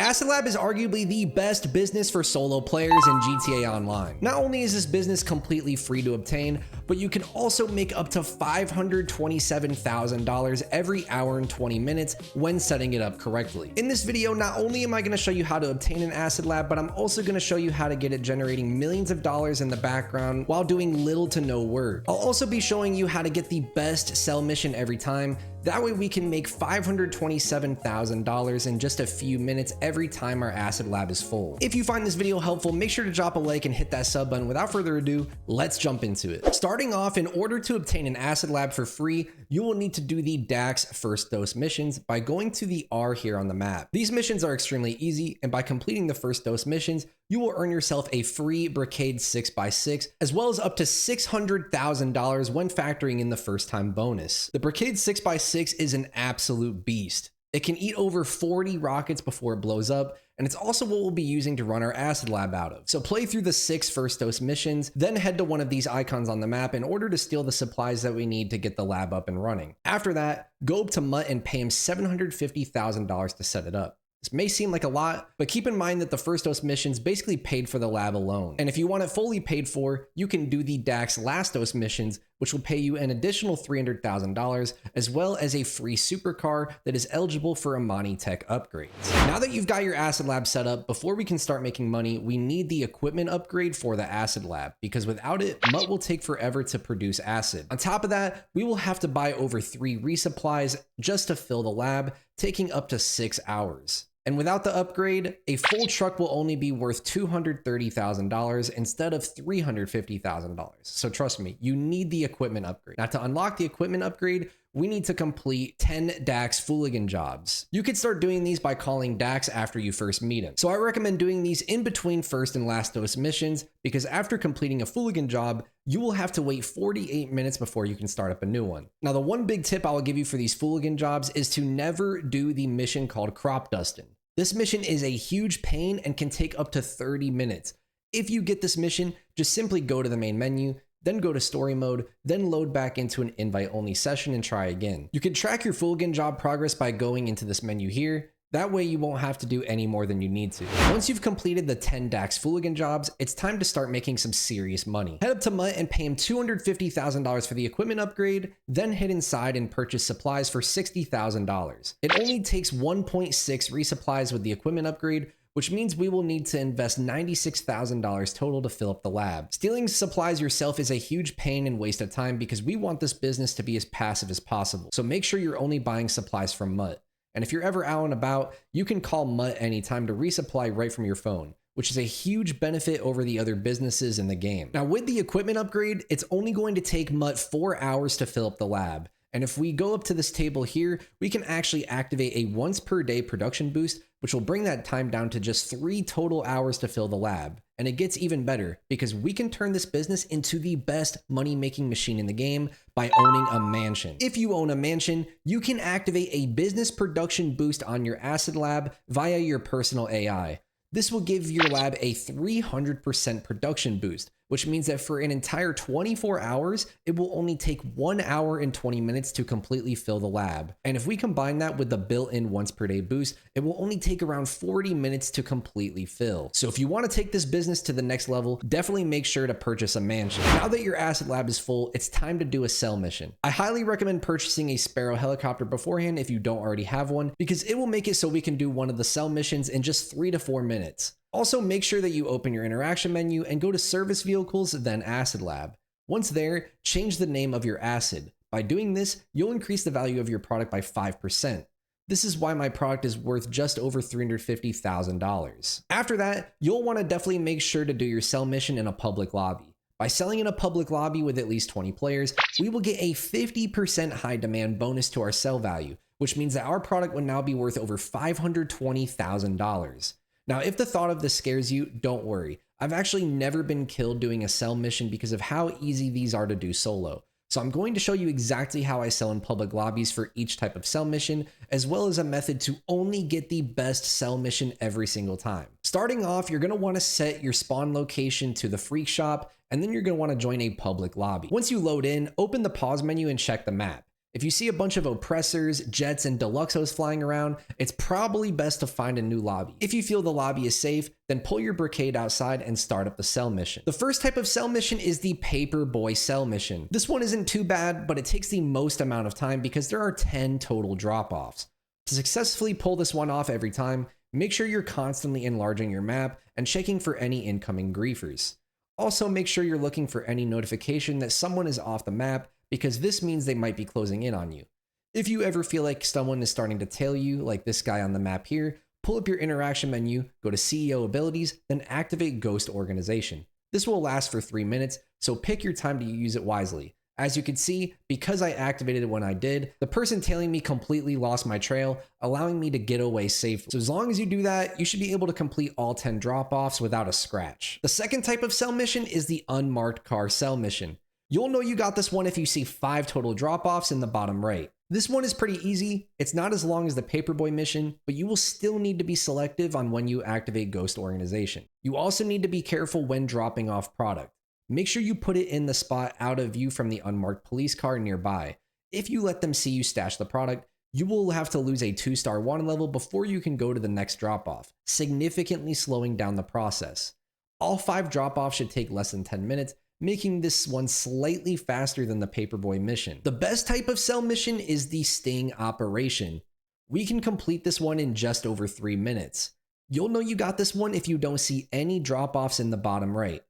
Acid Lab is arguably the best business for solo players in GTA Online. Not only is this business completely free to obtain, but you can also make up to $527,000 every hour and 20 minutes when setting it up correctly. In this video, not only am I going to show you how to obtain an Acid Lab, but I'm also going to show you how to get it generating millions of dollars in the background while doing little to no work. I'll also be showing you how to get the best sell mission every time. That way we can make $527,000 in just a few minutes every time our Acid Lab is full. If you find this video helpful, make sure to drop a like and hit that sub button. Without further ado, let's jump into it. Starting off, in order to obtain an Acid Lab for free, you will need to do the DAX first dose missions by going to the R here on the map. These missions are extremely easy, and by completing the first dose missions, you will earn yourself a free Brigade 6x6, as well as up to $600,000 when factoring in the first time bonus. The Brigade 6x6 is an absolute beast. It can eat over 40 rockets before it blows up, and it's also what we'll be using to run our Acid Lab out of. So play through the 6 first dose missions, then head to one of these icons on the map in order to steal the supplies that we need to get the lab up and running. After that, go up to Mutt and pay him $750,000 to set it up. This may seem like a lot, but keep in mind that the first dose missions basically paid for the lab alone. And if you want it fully paid for, you can do the DAX last dose missions, which will pay you an additional $300,000, as well as a free supercar that is eligible for Amani Tech upgrades. Now that you've got your Acid Lab set up, before we can start making money, we need the equipment upgrade for the Acid Lab, because without it, Mutt will take forever to produce acid. On top of that, we will have to buy over 3 resupplies just to fill the lab, taking up to 6 hours. And without the upgrade, a full truck will only be worth $230,000 instead of $350,000. So trust me, you need the equipment upgrade. Now, to unlock the equipment upgrade, we need to complete 10 DAX Fooligan jobs. You could start doing these by calling DAX after you first meet him. So I recommend doing these in between first and last dose missions, because after completing a Fooligan job, you will have to wait 48 minutes before you can start up a new one. Now, the one big tip I will give you for these Fooligan jobs is to never do the mission called crop dusting. This mission is a huge pain and can take up to 30 minutes. If you get this mission, just simply go to the main menu, then go to story mode, then load back into an invite only session and try again. You can track your Fooligan job progress by going into this menu here. That way you won't have to do any more than you need to. Once you've completed the 10 DAX Fooligan jobs, it's time to start making some serious money. Head up to Mutt and pay him $250,000 for the equipment upgrade, then head inside and purchase supplies for $60,000. It only takes 1.6 resupplies with the equipment upgrade, which means we will need to invest $96,000 total to fill up the lab. Stealing supplies yourself is a huge pain and waste of time because we want this business to be as passive as possible. So make sure you're only buying supplies from Mutt. And if you're ever out and about, you can call Mutt anytime to resupply right from your phone, which is a huge benefit over the other businesses in the game. Now, with the equipment upgrade, it's only going to take Mutt 4 hours to fill up the lab. And if we go up to this table here, we can actually activate a once per day production boost, which will bring that time down to just 3 total hours to fill the lab. And it gets even better because we can turn this business into the best money-making machine in the game by owning a mansion. If you own a mansion, you can activate a business production boost on your Acid Lab via your personal AI. This will give your lab a 300% production boost, which means that for an entire 24 hours, it will only take 1 hour and 20 minutes to completely fill the lab. And if we combine that with the built-in once per day boost, it will only take around 40 minutes to completely fill. So if you want to take this business to the next level, definitely make sure to purchase a mansion. Now that your Acid Lab is full, it's time to do a sell mission. I highly recommend purchasing a Sparrow helicopter beforehand if you don't already have one, because it will make it so we can do one of the sell missions in just 3 to 4 minutes. Also, make sure that you open your interaction menu and go to service vehicles, then Acid Lab. Once there, change the name of your acid. By doing this, you'll increase the value of your product by 5%. This is why my product is worth just over $350,000. After that, you'll want to definitely make sure to do your sell mission in a public lobby. By selling in a public lobby with at least 20 players, we will get a 50% high demand bonus to our sell value, which means that our product would now be worth over $520,000. Now, if the thought of this scares you, don't worry. I've actually never been killed doing a sell mission because of how easy these are to do solo. So I'm going to show you exactly how I sell in public lobbies for each type of sell mission, as well as a method to only get the best sell mission every single time. Starting off, you're going to want to set your spawn location to the freak shop, and then you're going to want to join a public lobby. Once you load in, open the pause menu and check the map. If you see a bunch of oppressors, jets, and deluxos flying around, it's probably best to find a new lobby. If you feel the lobby is safe, then pull your brigade outside and start up the cell mission. The first type of cell mission is the Paperboy cell mission. This one isn't too bad, but it takes the most amount of time because there are 10 total drop-offs. To successfully pull this one off every time, make sure you're constantly enlarging your map and checking for any incoming griefers. Also, make sure you're looking for any notification that someone is off the map, because this means they might be closing in on you. If you ever feel like someone is starting to tail you, like this guy on the map here, pull up your interaction menu, go to CEO abilities, then activate Ghost Organization. This will last for 3 minutes, so pick your time to use it wisely. As you can see, because I activated it when I did, the person tailing me completely lost my trail, allowing me to get away safely. So as long as you do that, you should be able to complete all 10 drop-offs without a scratch. The second type of cell mission is the unmarked car cell mission. You'll know you got this one if you see 5 total drop-offs in the bottom right. This one is pretty easy. It's not as long as the Paperboy mission, but you will still need to be selective on when you activate Ghost Organization. You also need to be careful when dropping off product. Make sure you put it in the spot out of view from the unmarked police car nearby. If you let them see you stash the product, you will have to lose a 2-star wanted level before you can go to the next drop-off, significantly slowing down the process. All 5 drop-offs should take less than 10 minutes, making this one slightly faster than the Paperboy mission. The best type of cell mission is the Sting operation. We can complete this one in just over 3 minutes. You'll know you got this one if you don't see any drop-offs in the bottom right.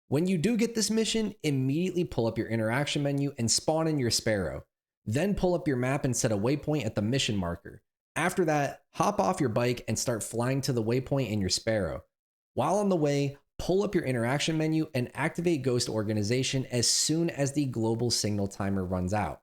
When you do get this mission, immediately pull up your interaction menu and spawn in your Sparrow. Then pull up your map and set a waypoint at the mission marker. After that, hop off your bike and start flying to the waypoint in your Sparrow. While on the way, pull up your interaction menu and activate Ghost Organization as soon as the global signal timer runs out.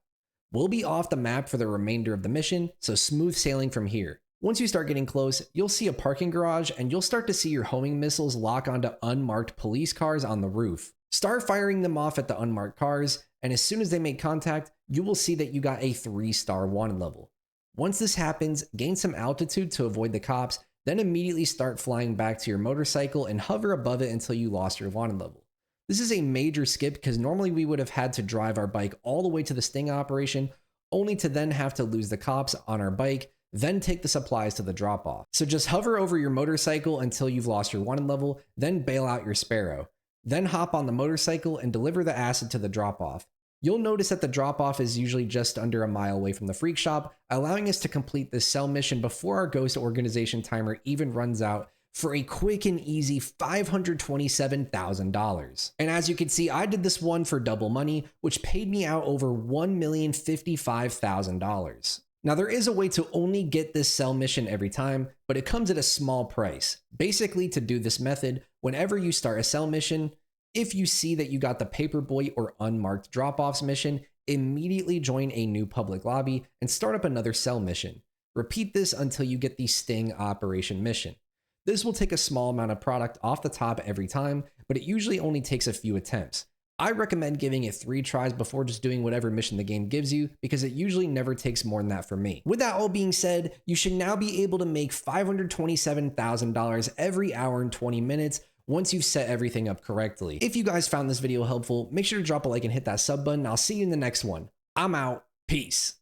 We'll be off the map for the remainder of the mission, so smooth sailing from here. Once you start getting close, you'll see a parking garage and you'll start to see your homing missiles lock onto unmarked police cars on the roof. Start firing them off at the unmarked cars, and as soon as they make contact, you will see that you got a 3-star wanted level. Once this happens, gain some altitude to avoid the cops, then immediately start flying back to your motorcycle and hover above it until you lost your wanted level. This is a major skip because normally we would have had to drive our bike all the way to the Sting operation, only to then have to lose the cops on our bike, then take the supplies to the drop-off. So just hover over your motorcycle until you've lost your wanted level, then bail out your Sparrow. Then hop on the motorcycle and deliver the acid to the drop-off. You'll notice that the drop-off is usually just under a mile away from the freak shop, allowing us to complete this cell mission before our Ghost Organization timer even runs out for a quick and easy $527,000. And as you can see, I did this one for double money, which paid me out over $1,055,000. Now there is a way to only get this cell mission every time, but it comes at a small price. Basically, to do this method, whenever you start a cell mission, if you see that you got the Paperboy or unmarked drop-offs mission, immediately join a new public lobby and start up another cell mission. Repeat this until you get the Sting operation mission. This will take a small amount of product off the top every time, but it usually only takes a few attempts. I recommend giving it 3 tries before just doing whatever mission the game gives you, because it usually never takes more than that for me. With that all being said, you should now be able to make $527,000 every hour and 20 minutes once you've set everything up correctly. If you guys found this video helpful, make sure to drop a like and hit that sub button. I'll see you in the next one. I'm out. Peace.